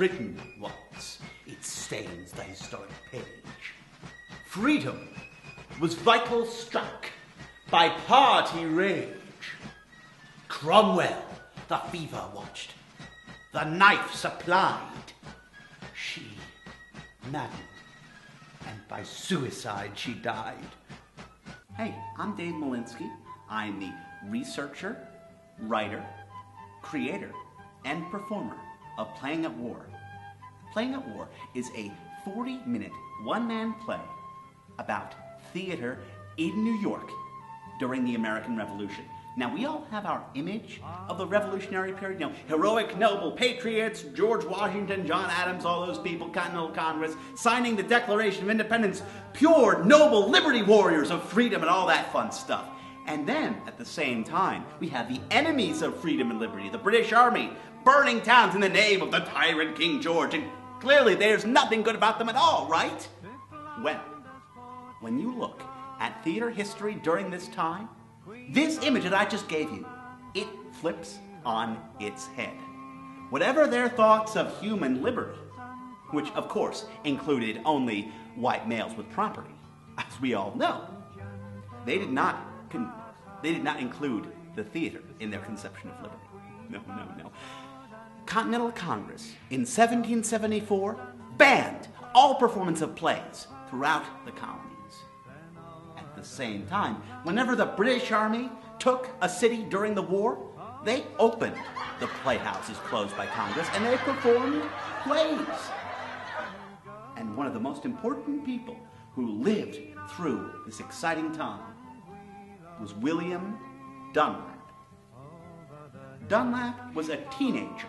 written once, it stains the historic page. Freedom was vital struck by party rage. Cromwell the fever watched, the knife supplied. She maddened, and by suicide she died. Hey, I'm Dave Malinsky. I'm the researcher, writer, creator, and performer of Playing at War. Playing at War is a 40-minute one-man play about theater in New York during the American Revolution. Now, we all have our image of the Revolutionary period. You know, heroic, noble patriots, George Washington, John Adams, all those people, Continental Congress, signing the Declaration of Independence, pure, noble liberty warriors of freedom and all that fun stuff. And then, at the same time, we have the enemies of freedom and liberty, the British Army, burning towns in the name of the tyrant King George. And clearly, there's nothing good about them at all, right? Well, when you look at theater history during this time, this image that I just gave you, it flips on its head. Whatever their thoughts of human liberty, which of course included only white males with property, as we all know, they did not include the theater in their conception of liberty. No. Continental Congress in 1774 banned all performance of plays throughout the colonies. At the same time, whenever the British Army took a city during the war, they opened the playhouses closed by Congress and they performed plays. And one of the most important people who lived through this exciting time was William Dunlap. Dunlap was a teenager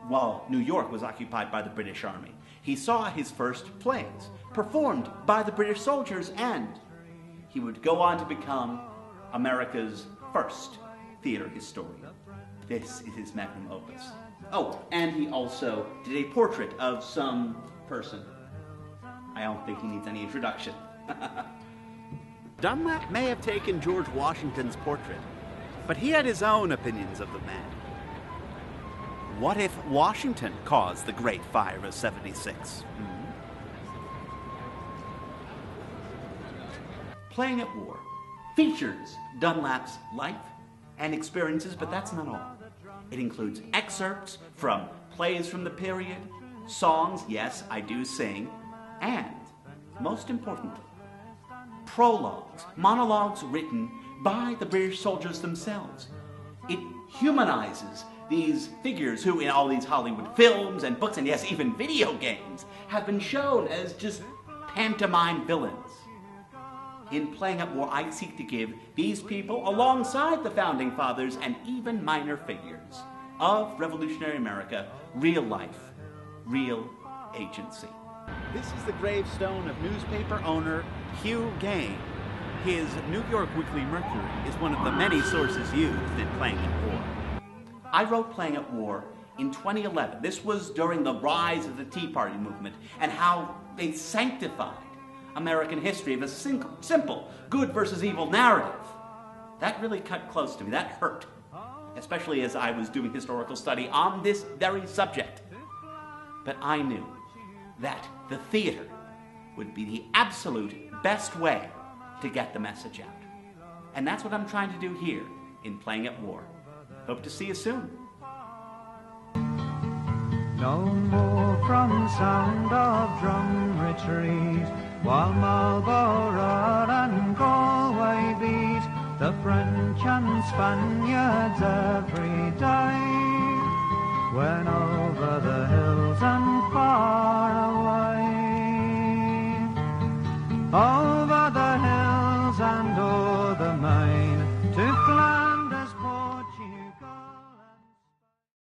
while New York was occupied by the British Army. He saw his first plays performed by the British soldiers, and he would go on to become America's first theater historian. This is his magnum opus. Oh, and he also did a portrait of some person. I don't think he needs any introduction. Dunlap may have taken George Washington's portrait, but he had his own opinions of the man. What if Washington caused the Great Fire of '76? Playing at War features Dunlap's life and experiences, but that's not all. It includes excerpts from plays from the period, songs, yes, I do sing, and, most importantly, prologues, monologues written by the British soldiers themselves. It humanizes these figures who, in all these Hollywood films and books, and yes, even video games, have been shown as just pantomime villains. In Playing at War, I seek to give these people, alongside the Founding Fathers and even minor figures of revolutionary America, real life, real agency. This is the gravestone of newspaper owner Hugh Gain. His New York Weekly Mercury is one of the many sources used in Playing at War. I wrote Playing at War in 2011. This was during the rise of the Tea Party movement and how they sanctified American history of a simple good versus evil narrative. That really cut close to me. That hurt, especially as I was doing historical study on this very subject. But I knew that the theater would be the absolute best way to get the message out. And that's what I'm trying to do here in Playing at War. Hope to see you soon. No more from sound of drum retreat, while Marlborough and Galway beat the French and Spaniards every day. When over the hills and far away, over the hills and over